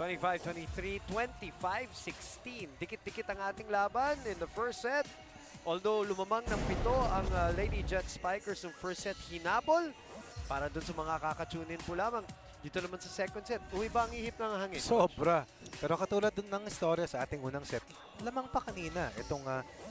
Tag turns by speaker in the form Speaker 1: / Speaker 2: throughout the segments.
Speaker 1: 25-23, 25-16. Dikit-dikit ang ating laban in the first set. Although lumamang ng 7 ang Lady Jet Spikers ng first set, hinabol para dun sa mga kakatunin po lamang. Dito naman sa second set, umiba ang ihip ng hangin.
Speaker 2: Sobra. Pero katulad dun ng istorya sa ating unang set, lamang pa kanina itong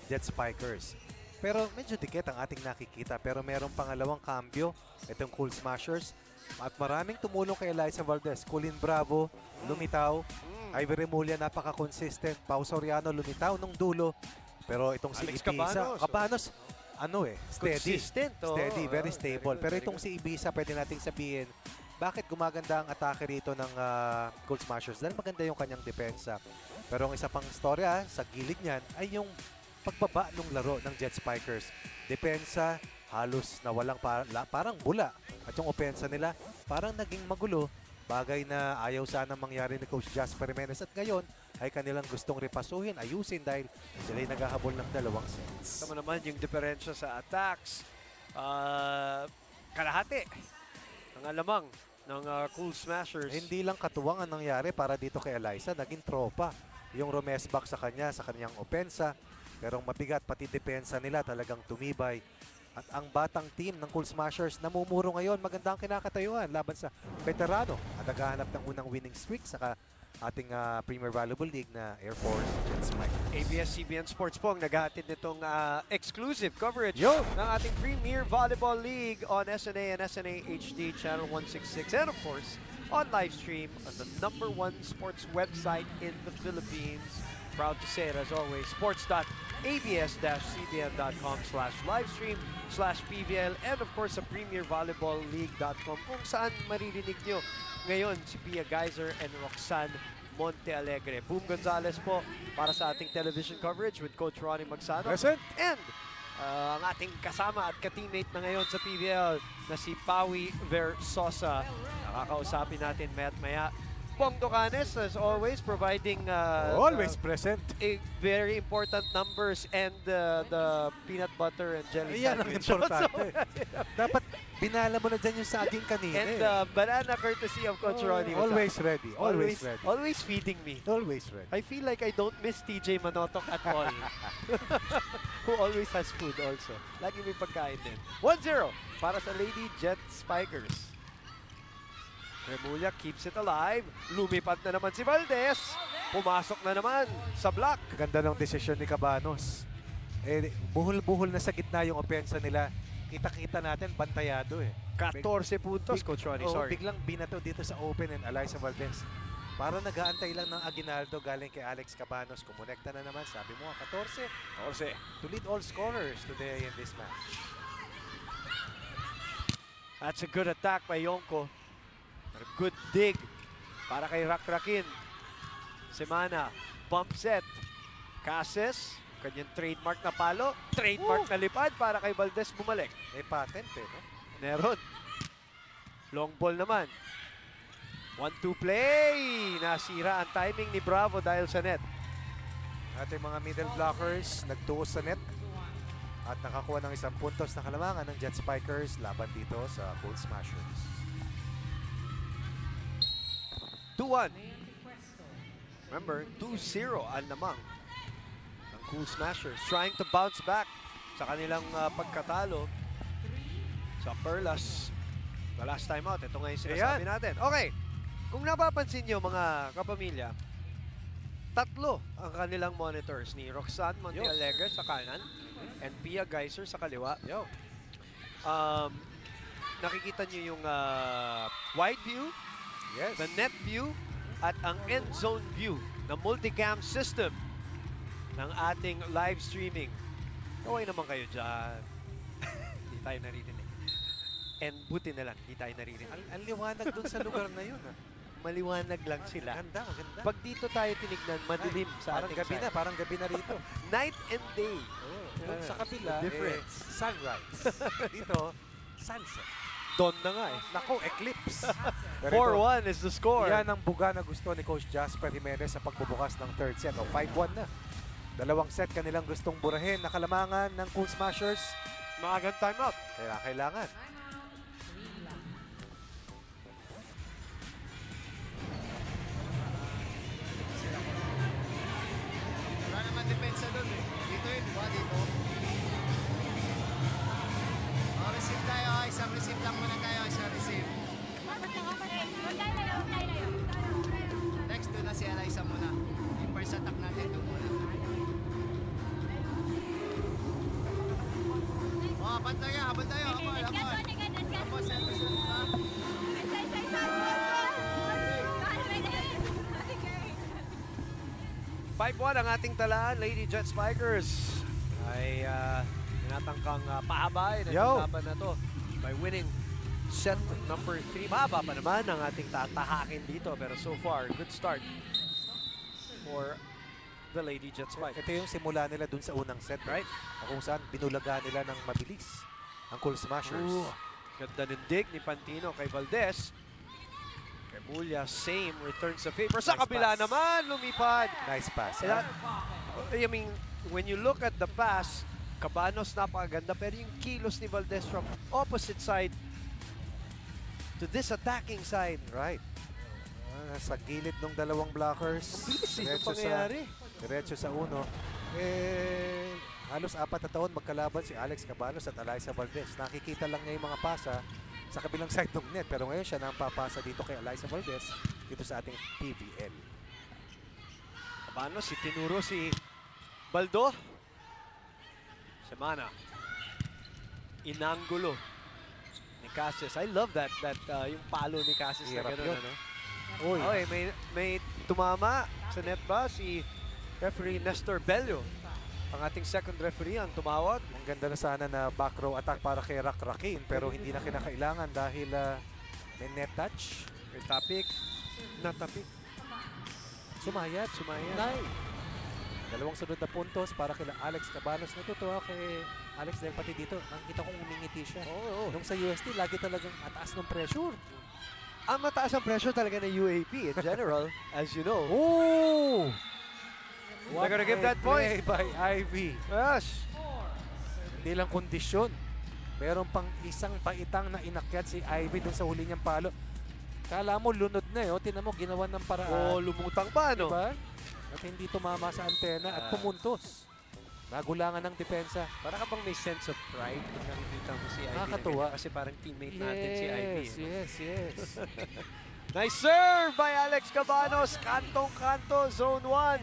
Speaker 2: Jet Spikers. Pero medyo dikit ang ating nakikita. Pero merong pangalawang cambio, itong Cool Smashers. At maraming tumulong kay Eliza Valdez. Colin Bravo, lumitaw. Ivory Mulia, napaka-consistent. Pau Soriano, lumitaw nung dulo. Pero itong si
Speaker 1: Alex
Speaker 2: Ibiza, Cabanos, steady.
Speaker 1: Consistent.
Speaker 2: Steady, very stable. Pero itong si Ibiza, pwede nating sabihin, bakit gumaganda ang atake rito ng Cool Smashers? Dahil maganda yung kanyang depensa. Pero ang isa pang storya sa gilid niyan ay yung pagbaba ng laro ng Jet Spikers. Depensa, halos na walang parang bula. At yung opensa nila, parang naging magulo. Bagay na ayaw sana mangyari ni Coach Jasper Jimenez. At ngayon, ay kanilang gustong repasuhin, ayusin dahil sila'y naghahabol ng 2 sets.
Speaker 1: Tama naman yung diferensya sa attacks. Kalahati ang alamang ng Cool Smashers.
Speaker 2: Hindi lang katuwang ang nangyari para dito kay Eliza, naging tropa. Yung rumesbak sa kanya, sa kanyang opensa. Pero mabigat, pati depensa nila talagang tumibay. At ang batang team ng Cool Smashers namumuro ngayon. Magandang kinakatayuan laban sa veterano at naghahanap ng unang winning streak sa ating Premier Volleyball League na Air Force Jet Spikers.
Speaker 1: ABS-CBN Sports po ang naghahatid nitong exclusive coverage
Speaker 2: Yo!
Speaker 1: ng ating Premier Volleyball League on SNA and SNA HD Channel 166 and of course on live stream on the #1 sports website in the Philippines. Proud to say it as always, sports.abs-cbn.com/livestream/PVL and of course sa premiervolleyballleague.com kung saan maririnig nyo ngayon si Pia Geyser and Roxanne Montealegre. Boom Gonzalez po para sa ating television coverage with Coach Ronnie Magsano.
Speaker 2: Present!
Speaker 1: And ang ating kasama at ka-teammate na ngayon sa PVL na si Pawi Versosa. Nakakausapin natin maya. Bong Docanes, as always, providing
Speaker 2: always present.
Speaker 1: Very important numbers and the peanut butter and jelly
Speaker 2: Ayan ang
Speaker 1: sandwich.
Speaker 2: importante. Dapat binala mo na dyan yung saging kanina.
Speaker 1: And banana courtesy of Coach Ronnie.
Speaker 2: Always ready. Always ready.
Speaker 1: Always feeding me.
Speaker 2: Always ready.
Speaker 1: I feel like I don't miss TJ Manotok at all. Who always has food also. Lagi may pagkain din. 1-0 para sa Lady Jet Spikers. Remulla keeps it alive. Lumipad na naman si Valdez. Pumasok na naman sa block.
Speaker 2: Ganda ng desisyon ni Cabanos. Buhol-buhol na sa gitna yung opensa nila. Kita-kita natin, bantayado
Speaker 1: 14 puntos, Coach Ronnie, sorry.
Speaker 2: Biglang binato dito sa open and Eliza Valdez. Para nag-aantay lang ng Aguinaldo galing kay Alex Cabanos. Kumonekta na naman, sabi mo 14 to lead all scorers today in this match.
Speaker 1: That's a good attack by Yonko. A good dig para kay Rakrakin. Semana, bump set. Cases, kanyang trademark na palo. Trademark na lipad para kay Valdez bumalik.
Speaker 2: May patent no?
Speaker 1: Meron. Long ball naman. 1-2 play. Nasira ang timing ni Bravo dahil sa net.
Speaker 2: Ating mga middle blockers nagtuos sa net. At nakakuha ng 1 puntos na kalamangan ng Jet Spikers laban dito sa Cool Smashers.
Speaker 1: 2-1. Remember, 2-0 ang lamang ng Cool Smashers. Trying to bounce back sa kanilang pagkatalo sa Perlas. The last time out, ito nga yung sinasabi natin. Okay, kung napapansin nyo mga kapamilya, 3 ang kanilang monitors ni Roxanne Montealegre sa kanan and Pia Geyser sa kaliwa. Nakikita nyo yung wide view, the net view, at ang end zone view na multicam system ng ating live streaming. Okay naman kayo dyan. Hindi tayo naririnig. And buti na lang, hindi tayo naririnig.
Speaker 2: Ang liwanag dun sa lugar na yun.
Speaker 1: Maliwanag lang sila.
Speaker 2: Maganda.
Speaker 1: Pag dito tayo tinignan, madilim sa ating side.
Speaker 2: Parang gabi na rito.
Speaker 1: Night and day.
Speaker 2: Sa kabila,
Speaker 1: difference.
Speaker 2: Sunrise. Dito, sunset.
Speaker 1: Dawn na nga
Speaker 2: Nako, eclipse.
Speaker 1: 4-1 is the score.
Speaker 2: Yan ang buga na gusto ni Coach Jasper Jimenez sa pagbubukas ng third set. 5-1 na. 2 set kanilang gustong burahin na kalamangan ng Cool Smashers.
Speaker 1: Maagang timeout.
Speaker 2: Kaya kailangan.
Speaker 3: attack natin. Doon muna. Oh, habal tayo, habal tayo. Habal, habal. Habal, service.
Speaker 1: Pipe 1 ang ating talaan, Lady Jet Spikers ay tinatangkang pahabain ang
Speaker 2: Yo!
Speaker 1: laban na to by winning set number 3. Mahaba pa naman ang ating tatahakin dito pero so far, good start for the Lady Jet Spikers.
Speaker 2: Ito yung simula nila dun sa unang set, right? Kung saan binulaga nila ng mabilis ang Cool Smashers.
Speaker 1: Ooh, ganda ng dig ni Pantino kay Valdez. Kay Mulya, same, returns the favor. Sa
Speaker 2: Nice
Speaker 1: kabila
Speaker 2: pass.
Speaker 1: naman, lumipad.
Speaker 2: Nice pass.
Speaker 1: Eh, I mean, when you look at the pass, Cabanos napakaganda pero yung kilos ni Valdez from opposite side to this attacking side.
Speaker 2: Right. Sa gilid ng dalawang blockers. Diretso sa uno. Halos 4 na taon magkalaban si Alex Cabanos at Alyssa Valdez. Nakikita lang niya yung mga pasa sa kabilang side ng net. Pero ngayon siya na ang papasa dito kay Alyssa Valdez dito sa ating PBL.
Speaker 1: Cabanos, tinuro si Baldo. Semana. Inanggulo ni Cassius. I love that yung palo ni Cassius na
Speaker 2: Hirap
Speaker 1: gano'n,
Speaker 2: yun.
Speaker 1: ano?
Speaker 2: Uy.
Speaker 1: Okay, may tumama sa net ba si referee Nestor Bello. Ang ating second referee ang tumawag.
Speaker 2: Ang ganda na sana na back row attack para kay Rak Rakin pero hindi na kinakailangan dahil may net touch.
Speaker 1: May tapik. Natapik.
Speaker 2: Sumayat. Nay. Dalawang sunod na puntos para kay Alex Cabanos. Natutuwa kay Alex dahil pati dito nakikita kong umingiti siya.
Speaker 1: Oo.
Speaker 2: Nung sa UST, lagi talagang mataas ng pressure.
Speaker 1: Ang mataas ang pressure talaga ng UAP in general, as you know.
Speaker 2: Oh!
Speaker 1: They're gonna give that point.
Speaker 2: By Ivy.
Speaker 1: Yes.
Speaker 2: Hindi lang kondisyon. Meron pang isang paitang na inakyat si Ivy dun sa huli niyang palo. Kala mo lunod na eh. Tinan mo, ginawa ng paraan.
Speaker 1: O lumutang pa, no?
Speaker 2: Diba? At hindi tumama sa antena at pumuntos. Nagulangan ng depensa.
Speaker 1: Para ka bang may sense of pride pag nakikita mo si Ivy?
Speaker 2: Nakakatuwa.
Speaker 1: Kasi parang teammate natin si Ivy.
Speaker 2: Yes.
Speaker 1: Nice serve by Alex Cabanos. Kantong-kanto, zone 1.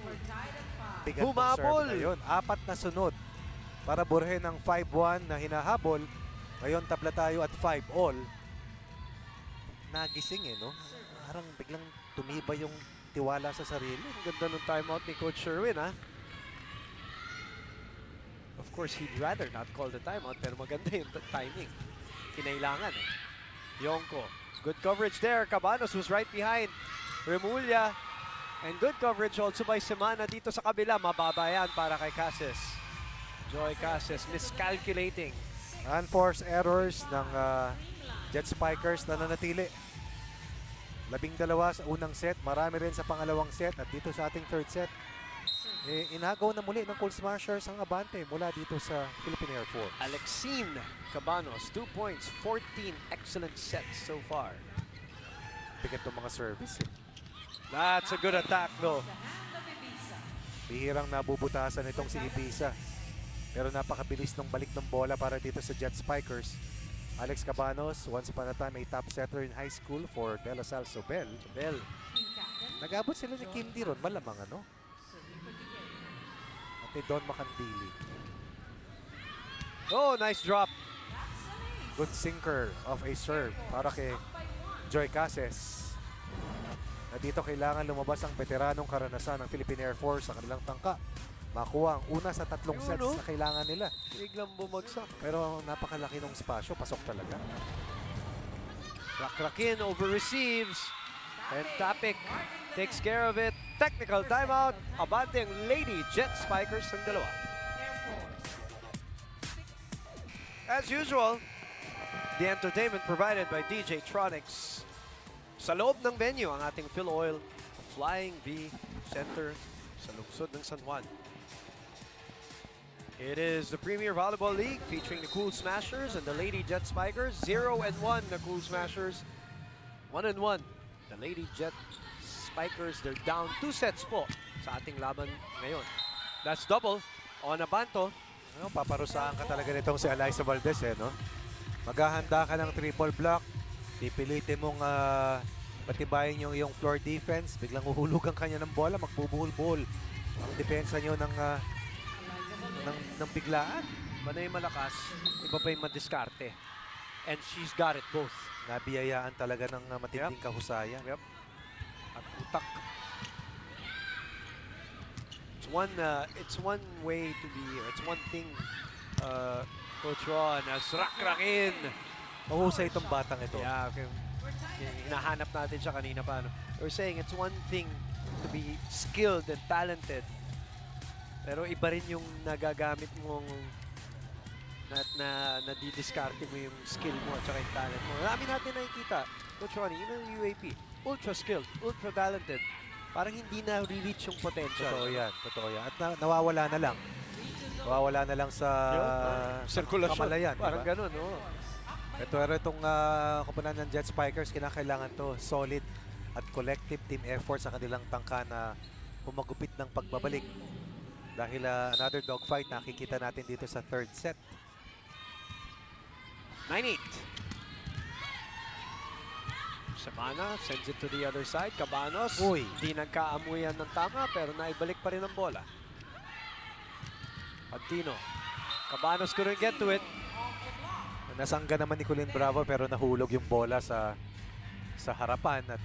Speaker 2: Bigat ng
Speaker 1: Humabol.
Speaker 2: serve na yun. 4 na sunod para burhen ng 5-1 na hinahabol. Ngayon tabla tayo at 5-all. Nagising no? Parang biglang tumibay yung tiwala sa sarili.
Speaker 1: Ang ganda ng timeout ni Coach Sherwin, ha? Of course, he'd rather not call the timeout, pero maganda yung timing. Kinailangan, eh. Yonko. Good coverage there. Cabanos was right behind Remulla. And good coverage also by Semana dito sa kabila. Mababa yan para kay Cassius. Joy Cassius miscalculating.
Speaker 2: Unforced errors ng Jet Spikers na nanatili. 12 sa unang set, marami rin sa pangalawang set at dito sa ating third set. Inagaw na muli ng Cool Smashers ang abante mula dito sa Philippine Air Force.
Speaker 1: Alexine Cabanos, 2 points, 14 excellent sets so far.
Speaker 2: Bigat ng mga service.
Speaker 1: That's a good attack though.
Speaker 2: Bihirang nabubutasan itong si Ibiza. Pero napakabilis ng balik ng bola para dito sa Jet Spikers. Alex Cabanos, once upon a time, a top setter in high school for De La Salle Sobel. Nag-abot sila ni Kim Diron, malamang ano? At ni Don Macandili.
Speaker 1: Oh, nice drop.
Speaker 2: Good sinker of a serve para kay Joy Cases. Na dito kailangan lumabas ang veteranong karanasan ng Philippine Air Force sa kanilang tangka. Makuha ang una sa 3 sets na kailangan nila.
Speaker 1: Biglang bumagsak.
Speaker 2: Pero napakalaki ng spasyo, pasok talaga.
Speaker 1: Rakrakin over receives. And Tapik takes care of it. Technical timeout. Abante ang Lady Jet Spikers ng dalawa. As usual, the entertainment provided by DJ Tronics. Sa loob ng venue, ang ating Phil Oil Flying V Center sa lungsod ng San Juan. It is the Premier Volleyball League featuring the Cool Smashers and the Lady Jet Spikers. 0-1 the Cool Smashers. 1-1 the Lady Jet Spikers. They're down 2 sets po sa ating laban ngayon. That's double on Abanto.
Speaker 2: Ano, paparusahan ka talaga nitong si Alyssa Valdez, no? Maghahanda ka ng triple block. Pipilitin mong patibayin yung floor defense. Biglang uhulugan kanya ng bola, magbubuhol-buhol ang depensa nyo ng biglaan.
Speaker 1: Iba na yung malakas, iba pa yung madiskarte. And she's got it both.
Speaker 2: Nabiyayaan talaga ng matinding kahusayan.
Speaker 1: Yep. At utak. It's one way to be, it's one thing, Coach Ron, as rakrakin.
Speaker 2: Mahusay itong batang ito.
Speaker 1: Yeah, okay. Hinahanap natin siya kanina pa. No? We're saying it's one thing to be skilled and talented. Pero iba rin yung nagagamit mong nadidiskarte mo yung skill mo at saka yung talent mo. Marami natin nakikita. Coach Ronnie, yun ang UAP. Ultra skilled, ultra talented. Parang hindi na re-reach yung potential.
Speaker 2: Totoo yan, totoo yan. At nawawala na lang. Nawawala na lang sa
Speaker 1: sirkulasyon.
Speaker 2: kamalayan.
Speaker 1: Parang
Speaker 2: diba?
Speaker 1: ganun, no?
Speaker 2: Pero itong kupunan ng Jet Spikers, kinakailangan to solid at collective team effort sa kanilang tangka na humagupit ng pagbabalik. Dahil another dogfight nakikita natin dito sa third set.
Speaker 1: 9-8. Semana sends it to the other side. Cabanos,
Speaker 2: Uy.
Speaker 1: hindi nagkaamuyan ng tama pero naibalik pa rin ang bola. Pantino. Cabanos couldn't get to it.
Speaker 2: Nasangga naman ni Colleen Bravo pero nahulog yung bola sa harapan at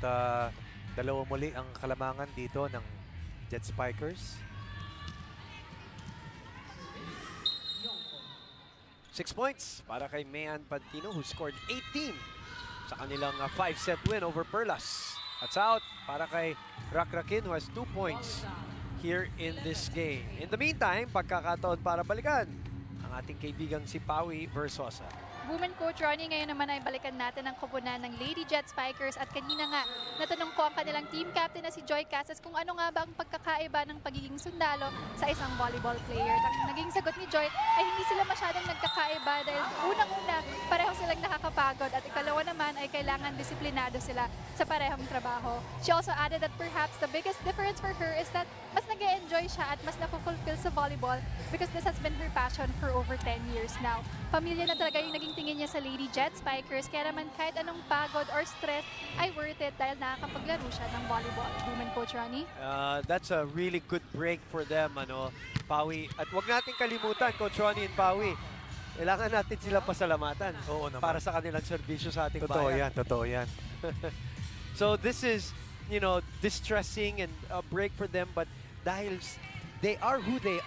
Speaker 2: dalawa muli ang kalamangan dito ng Jet Spikers.
Speaker 1: 6 points para kay Mayan Pantino who scored 18 sa kanilang 5-set win over Perlas. That's out para kay Rakrakin who has 2 points here in this game. In the meantime, pagkakataon para balikan ang ating kaibigang si Pawi Versosa.
Speaker 4: Women Coach Ronnie, ngayon naman ay balikan natin ang kupunan ng Lady Jet Spikers at kanina nga natanong ko ang kanilang team captain na si Joy Casas kung ano nga ba ang pagkakaiba ng pagiging sundalo sa isang volleyball player. At ang naging sagot ni Joy ay hindi sila masyadong nagkakaiba dahil unang-una pareho silang nakakapagod at ikalawa naman ay kailangan disiplinado sila sa parehong trabaho. She also added that perhaps the biggest difference for her is that mas nag-e-enjoy siya at mas napufulfill sa volleyball because this has been her passion for over 10 years now. Pamilya na talaga yung naging tingin niya sa Lady Jet Spikers, kaya naman kahit anong pagod or stress ay worth it dahil nakakapaglaro siya ng volleyball. Women Coach Ronnie?
Speaker 1: That's a really good break for them, Pawi. At wag natin kalimutan, Coach Ronnie and Pawi, kailangan natin sila pasalamatan.
Speaker 2: Oo naman.
Speaker 1: Para sa kanilang serbisyo sa ating
Speaker 2: Totoo
Speaker 1: bayan.
Speaker 2: yan, totoo yan.
Speaker 1: So this is, distressing and a break for them, but dahil they are who they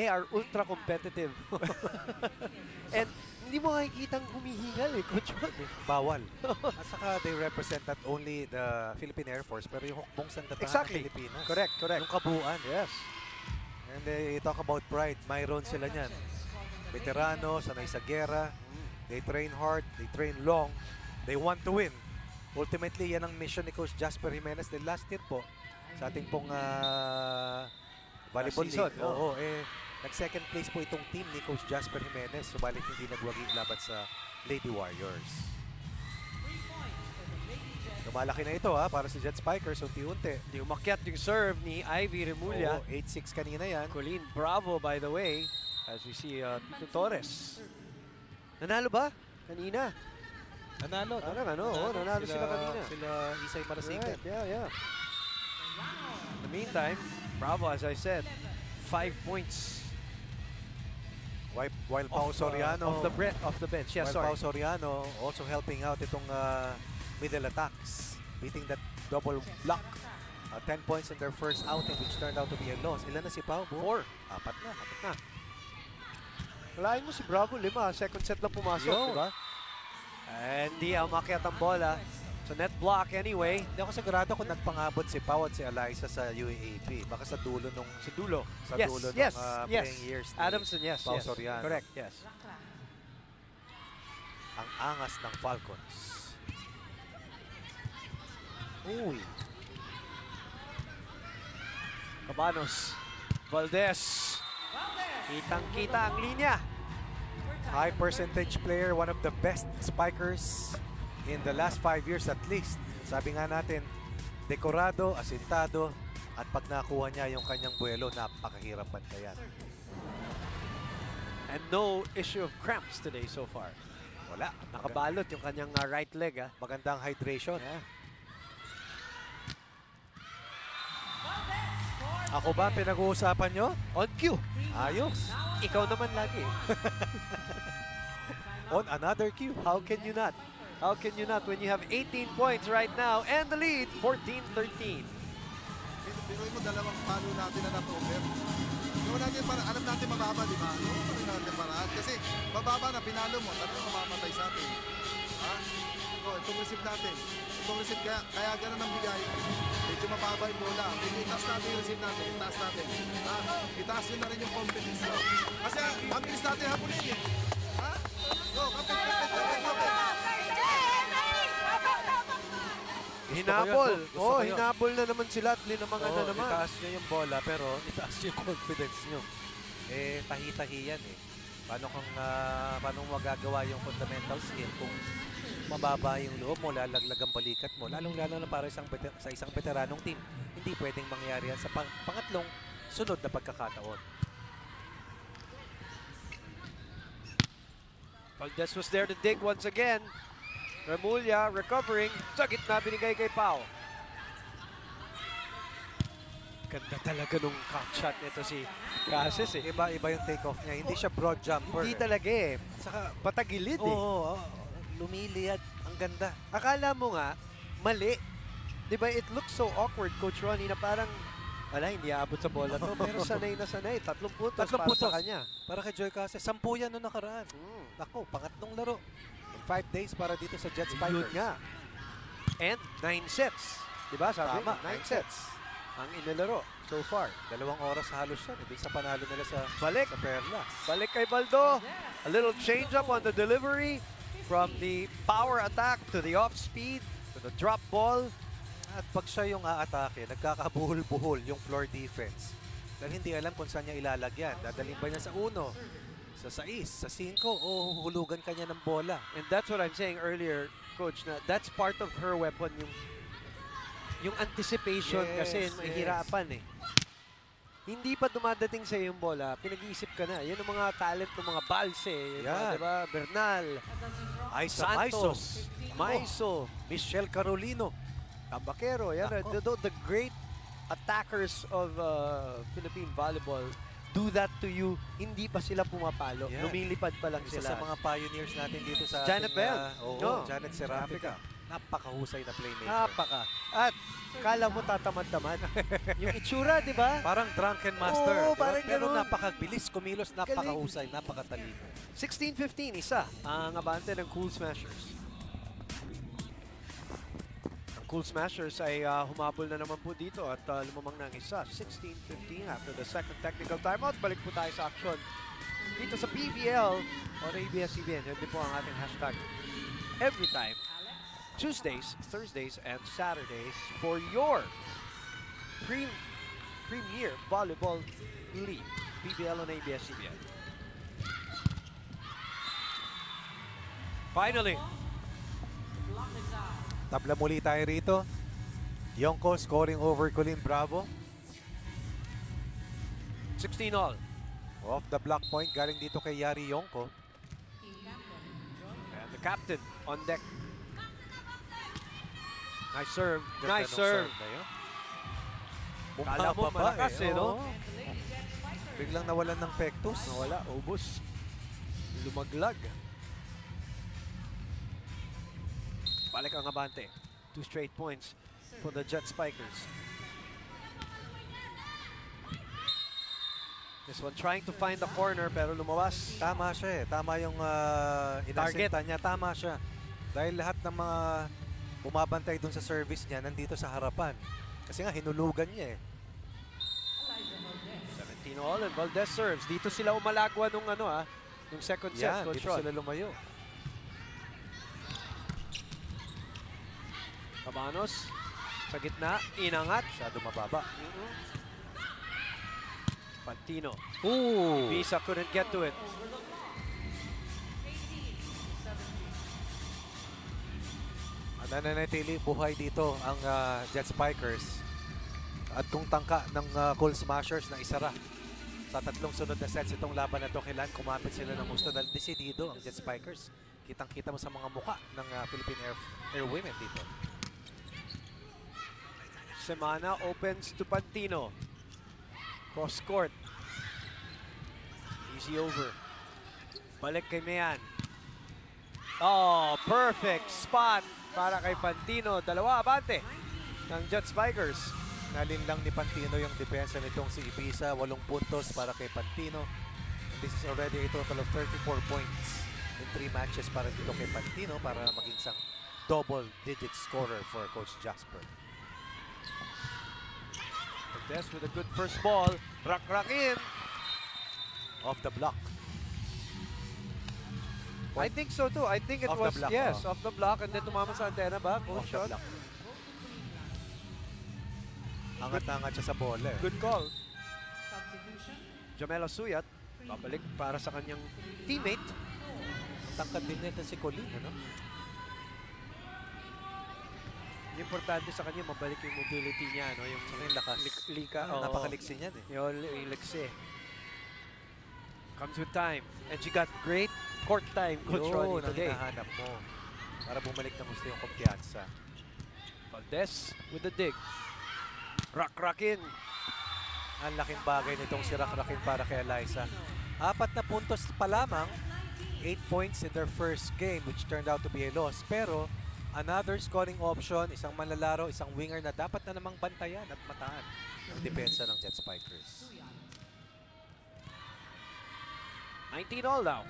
Speaker 1: are ultra competitive. And hindi mo makikitang humihingal Coach Ron.
Speaker 2: Bawal. At saka they represent not only the Philippine Air Force, pero yung hukbong sandatahang
Speaker 1: Exactly.
Speaker 2: ng Pilipinas.
Speaker 1: Correct.
Speaker 2: Yung kabuuan.
Speaker 1: Yes.
Speaker 2: And they talk about pride. Mayroon sila niyan. Veterano, sanay sa gera. They train hard, they train long. They want to win. Ultimately, yan ang mission ni Coach Jasper Jimenez del last year po sa ating pong volleyball
Speaker 1: Season,
Speaker 2: league. Oo, nag-second place po itong team ni Coach Jasper Jimenez, subalit hindi nagwagi laban sa Lady Warriors. Lumalaki na ito para sa Jet Spikers, unti-unti.
Speaker 1: Di umakyat yung serve ni Ivy Remulla.
Speaker 2: Oo, 8-6 kanina yan.
Speaker 1: Colleen Bravo, by the way, as we see Tito Torres. Nanalo ba? Kanina.
Speaker 2: Nanalo.
Speaker 1: Parang nanalo sila kanina.
Speaker 2: Sila Isay Marasigan.
Speaker 1: Right, yeah. In the meantime, Bravo, as I said, 5 points.
Speaker 2: While Pao Soriano
Speaker 1: off the bench. Yeah,
Speaker 2: while
Speaker 1: sorry.
Speaker 2: Pao Soriano also helping out itong middle attacks, beating that double block. 10 points in their first outing, which turned out to be a loss. Ilan na si Pao?
Speaker 1: 4.
Speaker 2: Apat na.
Speaker 1: Walain mo si Bravo, 5. Second set lang pumasok,
Speaker 2: Yo.
Speaker 1: diba? And di umakyat ang bola. So net block anyway.
Speaker 2: Hindi ako sigurado kung nagpangabot si Pao at si Eliza sa UAAP. Baka sa dulo nung
Speaker 1: Sa dulo.
Speaker 2: sa dulo nung
Speaker 1: yes.
Speaker 2: playing years ni
Speaker 1: Adamson, yes.
Speaker 2: Pao
Speaker 1: yes.
Speaker 2: Soriano.
Speaker 1: Correct, yes.
Speaker 2: Ang angas ng Falcons. Uy.
Speaker 1: Cabanos. Valdez. Kitang-kita ang linya.
Speaker 2: High percentage player, one of the best spikers in the last 5 years at least. Sabi nga natin, dekorado, asintado, at pag nakuha niya yung kanyang buwelo, napakahirap bantayan.
Speaker 1: And no issue of cramps today so far.
Speaker 2: Wala.
Speaker 1: Nakabalot yung kanyang right leg.
Speaker 2: Magandang hydration.
Speaker 1: Yeah.
Speaker 2: Ako ba ang pinag-uusapan nyo?
Speaker 1: On cue.
Speaker 2: Ayos.
Speaker 1: Ikaw naman lagi.
Speaker 2: On another cue.
Speaker 1: How can you not? How can you not when you have 18 points right now and the lead 14-13?
Speaker 3: Pinuin mo dalawang palo natin na na-over. Gawin natin para, alam natin mababa, di ba? Gawin pa rin natin paraan. Kasi mababa na, pinalo mo, talagang mamamatay sa atin. Ha? So, itong receive natin. Itong receive, kaya ganun ang bigay. Medyo mababa yung bola. Medyo itaas natin yung receive natin. Itaas natin. Ha? Itaas nyo na rin yung confidence nyo. Kasi ang bilis natin hapunin eh. Ha? Go, kapit.
Speaker 1: Hinabol.
Speaker 2: Gusto
Speaker 1: Oh,
Speaker 2: ko yun.
Speaker 1: hinabol na naman sila at linamangan na naman.
Speaker 2: Itaas nyo yung bola, pero itaas nyo yung confidence nyo. Eh, tahi-tahi yan eh. Paano magagawa yung fundamental skill kung mababa yung loob mo, lalaglag ang balikat mo, lalong-lalo na para sa isang veteranong team. Hindi pwedeng mangyari yan sa pangatlong sunod na pagkakataon.
Speaker 1: Valdez was there to dig once again. Remulla recovering. Sa gitna binigay kay Pau. Ganda talaga nung cock shot nito si Cases eh.
Speaker 2: Iba-iba yung take-off niya. Hindi siya broad jumper.
Speaker 1: Hindi talaga eh. Saka patagilid eh.
Speaker 2: Oo, lumiliyad. Ang ganda.
Speaker 1: Akala mo nga, mali. Di ba it looks so awkward, Coach Ronnie, na parang wala, hindi aabot sa bola to. Pero sanay na sanay. 3 puntos
Speaker 2: Tatlong
Speaker 1: para sa
Speaker 2: puntos.
Speaker 1: kanya.
Speaker 2: Para kay Joy Cases, 10 yan noong nakaraan. Ako, pangatlong laro. In 5 days para dito sa Jets
Speaker 1: Yun
Speaker 2: Spikers.
Speaker 1: nga. And 9 sets. Di ba? Sabi
Speaker 2: Tama,
Speaker 1: 9 sets. Ang inilaro so far.
Speaker 2: 2 oras halos yan. Doon sa panalo nila sa
Speaker 1: Balik.
Speaker 2: Perlas.
Speaker 1: Balik kay Baldo. A little change up on the delivery from the power attack to the off speed to the drop ball.
Speaker 2: At pag siya yung aatake, nagkakabuhol-buhol yung floor defense. Dahil hindi alam kung saan niya ilalagyan. Dadalhin ba niya sa 1, sa 6, sa 5, o hulugan kanya ng bola.
Speaker 1: And that's what I'm saying earlier, Coach, na that's part of her weapon, yung anticipation kasi mahirapan eh. Hindi pa dumadating sa yung bola, pinag-iisip ka na. Yan ang mga talent ng mga Balse,
Speaker 2: Yan.
Speaker 1: diba? Bernal,
Speaker 2: Aiza
Speaker 1: Santos, Maiso,
Speaker 2: Michelle Carolino.
Speaker 1: Tabaquero, yan. The great attackers of Philippine volleyball do that to you, hindi pa sila pumapalo.
Speaker 2: Yan.
Speaker 1: Lumilipad pa lang
Speaker 2: Isa
Speaker 1: sila.
Speaker 2: sa mga pioneers natin dito sa
Speaker 1: Janet Bell. No.
Speaker 2: Janet Serafica. Napakahusay na playmaker.
Speaker 1: Napaka. At kala mo tatamad-tamad. Yung itsura, di ba?
Speaker 2: Parang drunken master.
Speaker 1: Oo,
Speaker 2: diba?
Speaker 1: parang
Speaker 2: Pero
Speaker 1: ganun.
Speaker 2: napakabilis, kumilos, napakahusay, napakatalino.
Speaker 1: 16-15, isa ang abante ng Cool Smashers. Ang Cool Smashers ay humabol na naman po dito at lumamang ng isa. 16-15 after the second technical timeout. Balik po tayo sa aksyon dito sa PVL o ABS-CBN. Yan din po ang ating hashtag every time. Tuesdays, Thursdays, and Saturdays for your premier volleyball league. PBL on ABS-CBN. Finally,
Speaker 2: Tabla muli tayo rito. Yonko scoring over Colin Bravo.
Speaker 1: 16 all.
Speaker 2: Off the block point, galing dito kay Yari Yonko.
Speaker 1: And the captain on deck. Nice serve.
Speaker 2: Ganda
Speaker 1: Nice
Speaker 2: nung
Speaker 1: serve.
Speaker 2: na yun.
Speaker 1: Kala mo
Speaker 2: Bumaba
Speaker 1: malakas eh, no?
Speaker 2: Oo. Biglang nawalan ng pectus.
Speaker 1: Nawala, ubos. Lumaglag. Balik ang abante. 2 straight points for the Jet Spikers. This one trying to find the corner pero lumawas.
Speaker 2: Tama siya eh. Tama yung inasinta niya. Tama siya. Dahil lahat ng mga bumabantay dun sa service niya nandito sa harapan. Kasi nga hinulugan niya eh.
Speaker 1: 17 all and Valdez serves. Dito sila umalagwa nung nung second set.
Speaker 2: Yan,
Speaker 1: Coach
Speaker 2: dito
Speaker 1: Ron.
Speaker 2: sila lumayo.
Speaker 1: Cabanos sa gitna, inangat.
Speaker 2: Masyado mababa.
Speaker 1: Pantino.
Speaker 2: Ooh!
Speaker 1: Visa couldn't get to it.
Speaker 2: Nananatili buhay dito ang Jet Spikers. At kung tangka ng Cool Smashers na isara sa 3 sunod na sets itong laban na to, kailan kumapit sila ng gusto dahil desidido ang Jet Spikers. Kitang-kita mo sa mga muka ng Philippine Air Women dito.
Speaker 1: Semana opens to Pantino. Cross court. Easy over. Balik kay Mayan. Oh, perfect spot para kay Pantino. Dalawa abante ng Jet Spikers.
Speaker 2: Nalinlang ni Pantino yung depensa nitong si Ibiza. 8 puntos para kay Pantino. This is already a total of 34 points in 3 matches para dito kay Pantino para maging isang double-digit scorer for Coach Jasper.
Speaker 1: Des with a good first ball. Rak in.
Speaker 2: Off the block.
Speaker 1: I think so too. I think it
Speaker 2: Off the
Speaker 1: was,
Speaker 2: block,
Speaker 1: yes,
Speaker 2: oh.
Speaker 1: off the block and then tumama sa antena ba? Good
Speaker 2: Off the
Speaker 1: shot.
Speaker 2: block. Angat-angat siya sa bola.
Speaker 1: Good call. Jamela Suyat, babalik para sa kanyang teammate.
Speaker 2: Tangkad din nito si Colin, ano?
Speaker 1: Importante sa kanya, mabalik yung mobility niya, no? Yung
Speaker 2: lakas.
Speaker 1: Lika. oo.
Speaker 2: Napakaliksi niyan eh.
Speaker 1: Yung liksi. Comes with time. And she got great court time, Coach Ronnie,
Speaker 2: Yun ang
Speaker 1: today.
Speaker 2: hinahanap mo para bumalik ng gusto yung kumpiyansa.
Speaker 1: Valdez with the dig. Rak-rakin.
Speaker 2: Ang laking bagay nitong si Rak-Rakin para kay Eliza. 4 na puntos pa lamang, 8 points in their first game which turned out to be a loss. Pero another scoring option, isang manlalaro, isang winger na dapat na namang bantayan at mataan ang depensa ng Jet Spikers.
Speaker 1: 19 all now.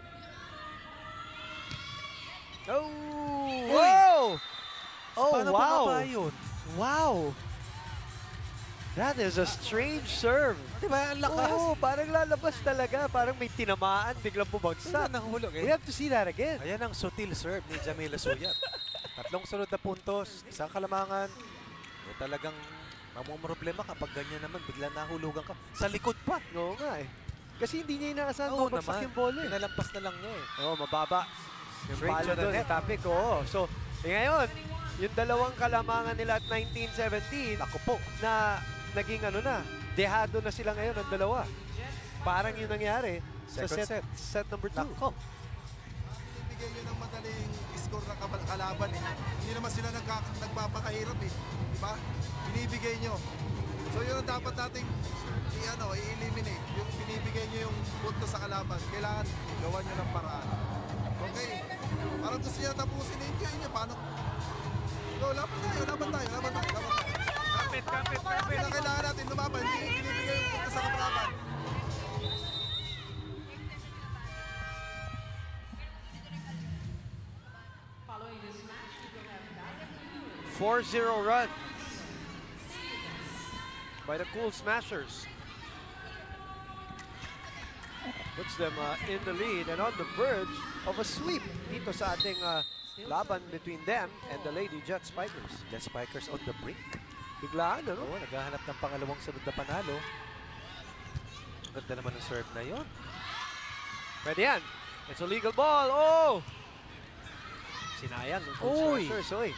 Speaker 1: Oh!
Speaker 2: Uy!
Speaker 1: Whoa! Oh,
Speaker 2: Paano
Speaker 1: wow!
Speaker 2: bumaba yun?
Speaker 1: Wow! That is a strange serve.
Speaker 2: Diba? Ang lakas.
Speaker 1: Oo, parang lalabas talaga. Parang may tinamaan, biglang bumagsak.
Speaker 2: Saan nahulog
Speaker 1: We
Speaker 2: eh?
Speaker 1: have to see that again.
Speaker 2: Ayan ang sutil serve ni Jamila Suyat. 3 sunod na puntos, isang kalamangan. Eh, talagang mamumroblema kapag ganyan naman, bigla nahulugan ka. Sa likod pa.
Speaker 1: Oo nga eh. Kasi hindi niya inaasahan
Speaker 2: Oo
Speaker 1: bumagsak
Speaker 2: naman.
Speaker 1: yung bola eh.
Speaker 2: Pinalampas na lang niya eh.
Speaker 1: Oo, mababa. Yung
Speaker 2: Straight
Speaker 1: palo
Speaker 2: to the
Speaker 1: doon,
Speaker 2: net.
Speaker 1: topic, oo. So, ngayon, yung dalawang kalamangan nila at 19-17
Speaker 2: Ako po.
Speaker 1: na naging ano na, dehado na sila ngayon ang dalawa. Parang yun nangyari sa
Speaker 2: Second
Speaker 1: set number 2.
Speaker 2: Nako.
Speaker 3: Binibigyan nyo ng madaling score ng kalaban eh. Hindi naman sila nagpapakahirap eh. Diba? Binibigay nyo. So yun ang dapat nating i-eliminate. Yung binibigay nyo yung punto sa kalaban. Kailangan gawan nyo ng paraan. Okay. Parang gusto nyo tapusin, enjoy nyo. Paano? Go, laban tayo.
Speaker 1: Kapit.
Speaker 3: Kailangan natin lumaban. Hindi binibigay yung punto sa kalaban.
Speaker 1: – 4-0 run by the Cool Smashers. Puts them in the lead and on the verge of a sweep dito sa ating laban between them and the Lady Jet Spikers.
Speaker 2: Jet Spikers on the brink.
Speaker 1: Biglaan, ano?
Speaker 2: Oo, naghahanap ng pangalawang sunod na panalo. Ganda naman ng serve na yon.
Speaker 1: Pwede yan. It's a legal ball. Oh! Sinayang ng Cool
Speaker 2: Uy!
Speaker 1: Smashers. Oy!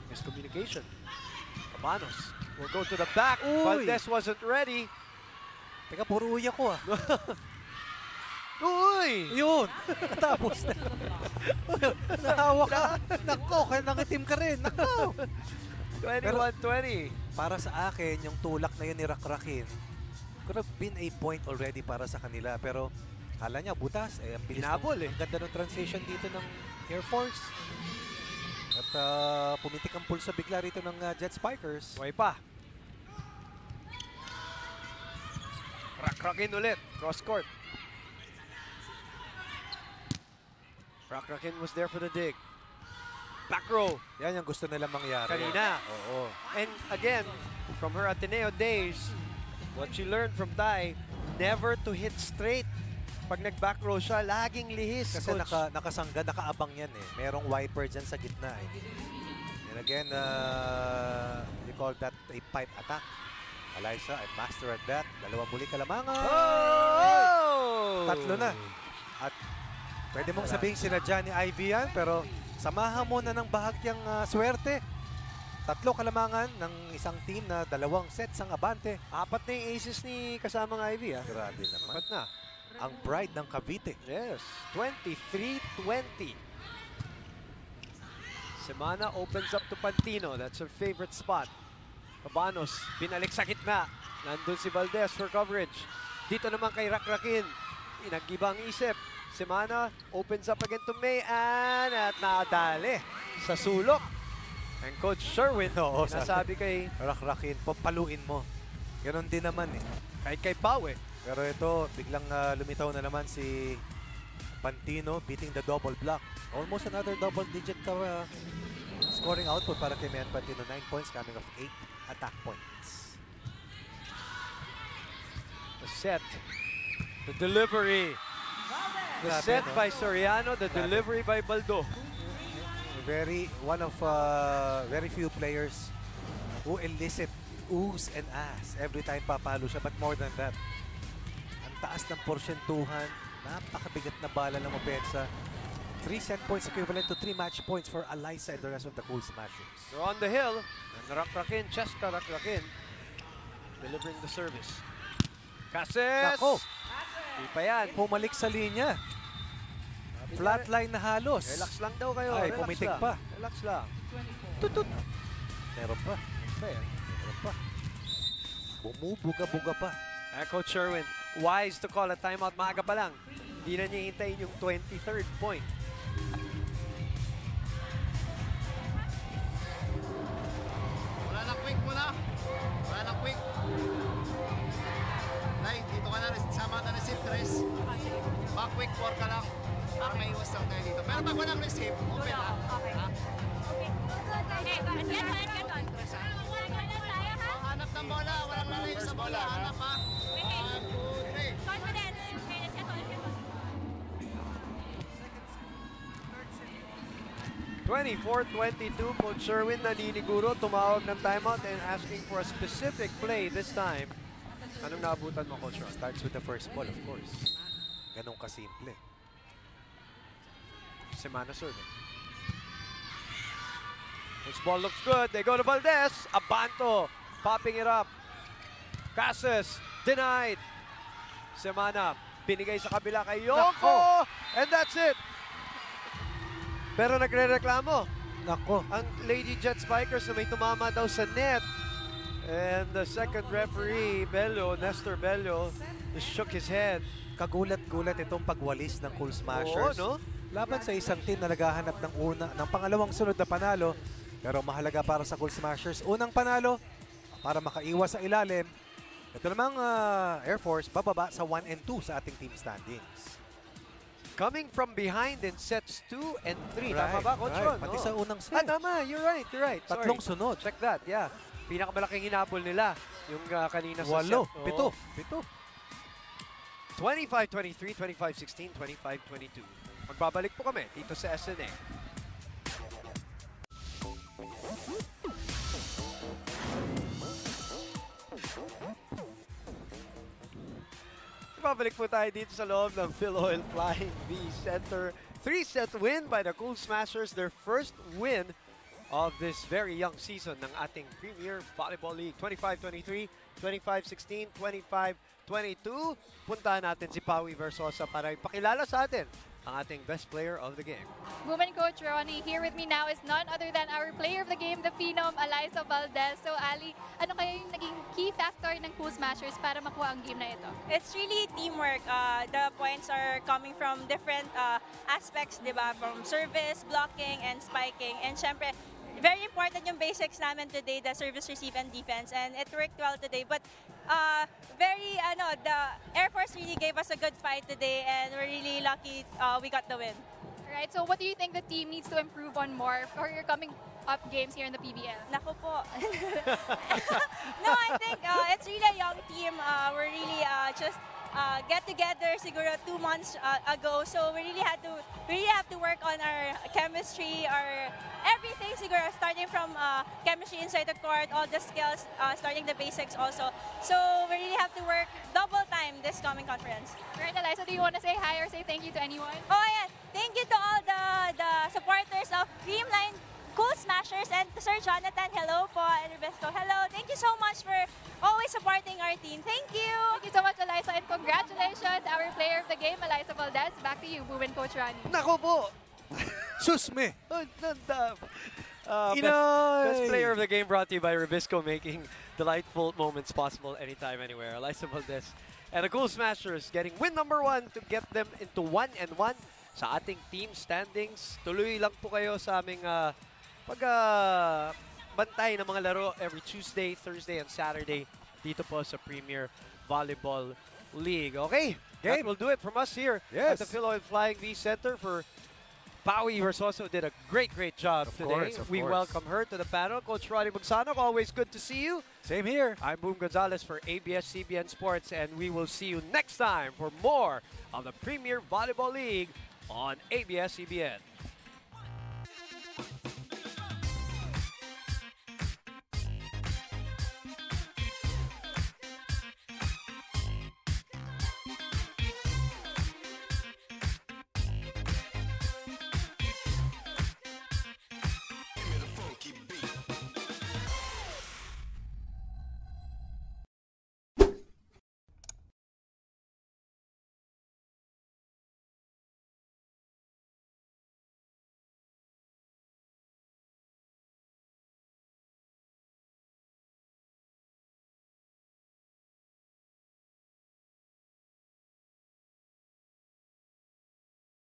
Speaker 1: Miscommunication. Cabanos will go to the back.
Speaker 2: Uy!
Speaker 1: Valdez wasn't ready.
Speaker 2: Teka, puro uya ko ah.
Speaker 1: Uy!
Speaker 2: Yun! Tapos na. Nahawa ka. Nako, kaya nangitim ka rin. Nako!
Speaker 1: 21-20.
Speaker 2: Para sa akin, yung tulak na yun ni Rak-Rakin, could have been a point already para sa kanila. Pero, kala niya, butas. Eh, ang bilis
Speaker 1: Hinabol eh.
Speaker 2: Ang ganda ng transition dito ng Air Force. At pumitik ang pulso bigla rito ng Jet Spikers.
Speaker 1: Buhay pa. Rak-rakin ulit. Cross court. Rak-rakin was there for the dig. Back row.
Speaker 2: Yan yung gusto nila mangyari.
Speaker 1: Kanina.
Speaker 2: Oo.
Speaker 1: And again, from her Ateneo days, what she learned from Tai, never to hit straight. Pag nag-back row siya, laging lihis.
Speaker 2: Kasi
Speaker 1: Coach.
Speaker 2: nakasangga, nakaabang yan eh. Merong wiper dyan sa gitna eh. And again, you call that a pipe attack. Eliza, a master at that. Dalawang muli kalamangan.
Speaker 1: Oh!
Speaker 2: 3 na. At pwede mong sabihin sinadya ni Ivy yan, pero samahan mo na ng bahagyang swerte. 3 kalamangan ng isang team na 2 sets ang abante.
Speaker 1: 4 na yung aces ni kasamang Ivy.
Speaker 2: Grabe naman.
Speaker 1: 4 na.
Speaker 2: Ang pride ng Cavite.
Speaker 1: Yes, 23-20. Semana opens up to Pantino. That's her favorite spot. Cabanos, binalik sa gitna. Nandun si Valdez for coverage. Dito naman kay Rakrakin. Inag-ibang isip. Semana opens up again to Mayan at nadali sa sulok. And Coach Sherwin,
Speaker 2: Oo,
Speaker 1: nasabi kay
Speaker 2: Rakrakin, papaluin mo. Ganon din naman eh.
Speaker 1: kahit kay Pau eh.
Speaker 2: Pero ito, biglang lumitaw na naman si Pantino beating the double block. Almost another double-digit scoring output para kay Mayan Pantino. 9 points coming off 8 attack points.
Speaker 1: The set. The delivery. The
Speaker 2: Grabe,
Speaker 1: set
Speaker 2: no?
Speaker 1: by Soriano. The
Speaker 2: Grabe.
Speaker 1: delivery by Baldo.
Speaker 2: One of very few players who elicit oohs and ahs every time papalo siya. But more than that, ang taas ng porsyentuhan, napakabigat na bala ng opensa. 3 set points equivalent to 3 match points for Alyssa and the rest of the Cool Smashers.
Speaker 1: They're on the hill. And Rakrakin, Cheska Rakrakin, delivering the service. Cases!
Speaker 2: Nako,
Speaker 1: Di pa yan.
Speaker 2: pumalik sa linya. Flatline na halos.
Speaker 1: Relax lang daw kayo.
Speaker 2: Ay,
Speaker 1: Relax
Speaker 2: pumitik
Speaker 1: lang.
Speaker 2: pa.
Speaker 1: Relax lang.
Speaker 2: Tutut. Meron pa.
Speaker 1: Pa yan.
Speaker 2: Meron pa. Bumubuga-buga pa.
Speaker 1: Coach Sherwin, wise to call a timeout maaga pa lang. Hindi na niya hintayin yung 23rd point.
Speaker 3: Wala na quick muna. Wala na quick. Nay, dito ka na rin. Sama na receive, Chris. Back quick 4 ka lang. Para may iwas lang tayo dito. Pero pag walang receive, open ha.
Speaker 5: Okay.
Speaker 3: Ha?
Speaker 5: Okay. Let's get on.
Speaker 3: Hanap ng bola. Walang lalayo sa bola. Hanap ha. 1, 2, 3.
Speaker 5: Confidence. Okay, let's get on.
Speaker 1: 24-22, Coach Sherwin naniniguro, tumawag ng timeout and asking for a specific play this time. Anong naabutan mo, Coach Sherwin?
Speaker 2: Starts with the first ball, of course. Ganun kasimple.
Speaker 1: Semana serving. This ball looks good. They go to Valdez. Abanto popping it up. Casas denied. Semana binigay sa kabila kay Yoko. And that's it. Pero nagre-reklamo
Speaker 2: Nako.
Speaker 1: ang Lady Jet Spikers na may tumama daw sa net. And the second referee, Nestor Bello, just shook his head.
Speaker 2: Kagulat-gulat itong pagwalis ng Cool
Speaker 1: Oo,
Speaker 2: Smashers.
Speaker 1: no?
Speaker 2: Laban sa isang team na naghahanap ng pangalawang sunod na panalo. Pero mahalaga para sa Cool Smashers. Unang panalo para makaiwas sa ilalim. Ito namang Air Force bababa sa 1 and 2 sa ating team standings.
Speaker 1: Coming from behind in sets 2 and 3.
Speaker 2: Right,
Speaker 1: Tama ba, Coach
Speaker 2: right.
Speaker 1: Ron?
Speaker 2: Pati
Speaker 1: Oo.
Speaker 2: sa unang set.
Speaker 1: Tama. You're right. Sorry.
Speaker 2: Tatlong sunod.
Speaker 1: Check that, yeah. Pinakamalaking hinabol nila yung kanina sa
Speaker 2: Walo.
Speaker 1: set. Oo.
Speaker 2: Pito.
Speaker 1: 25-23, 25-16, 25-22. Magbabalik po kami dito sa SNA. Magbabalik po tayo dito sa loob ng Philoil Flying V Center. 3-set win by the Cool Smashers. Their first win of this very young season ng ating Premier Volleyball League. 25-23, 25-16, 25-22. Puntahan natin si Pawi Versosa para ipakilala sa atin ang ating best player of the game.
Speaker 4: Women coach Ronnie, here with me now is none other than our player of the game, the phenom, Alyssa Valdez. So Ali, ano kaya yung naging key factor ng Cool Smashers para makuha ang game na ito?
Speaker 6: It's really teamwork. The points are coming from different aspects, di ba? From service, blocking, and spiking. And syempre, very important yung basics namin today, the service, receive, and defense. And it worked well today. But the Air Force really gave us a good fight today. And we're really lucky we got the win.
Speaker 4: Right, so what do you think the team needs to improve on more for your coming up games here in the PBL?
Speaker 6: Naku po. No, I think it's really a young team. We're really just get together siguro 2 months ago. So we really have to work on our chemistry, our everything siguro, starting from chemistry inside the court, all the skills, starting the basics also. So we really have to work double time this coming conference.
Speaker 4: Right, Alyssa, do you want to say hi or say thank you to anyone?
Speaker 6: Oh yeah, thank you to all the supporters of Dreamline Cool Smashers, and to Sir Jonathan, hello po, and Rebesco, hello. Thank you so much for always supporting our team. Thank you.
Speaker 4: Thank you so much, Alyssa, and congratulations, our player of the game, Alyssa Valdez. Back to you, Women coach Ronnie.
Speaker 1: Nako po!
Speaker 2: Susme!
Speaker 1: Best player of the game brought to you by Rubisco, making delightful moments possible anytime, anywhere. Alyssa Valdez and the Cool Smashers getting win number 1 to get them into 1-1 sa ating team standings. Tuloy lang po kayo sa aming bantay ng mga laro every Tuesday, Thursday, and Saturday dito po sa Premier Volleyball League. Okay, that will do it from us here at the Philoil Flying V Center. For Paui Versoso did a great job today. We welcome her to the panel. Coach Ronnie Bugsanok, always good to see you.
Speaker 2: Same here.
Speaker 1: I'm Boom Gonzalez for ABS-CBN Sports, and we will see you next time for more of the Premier Volleyball League on ABS-CBN.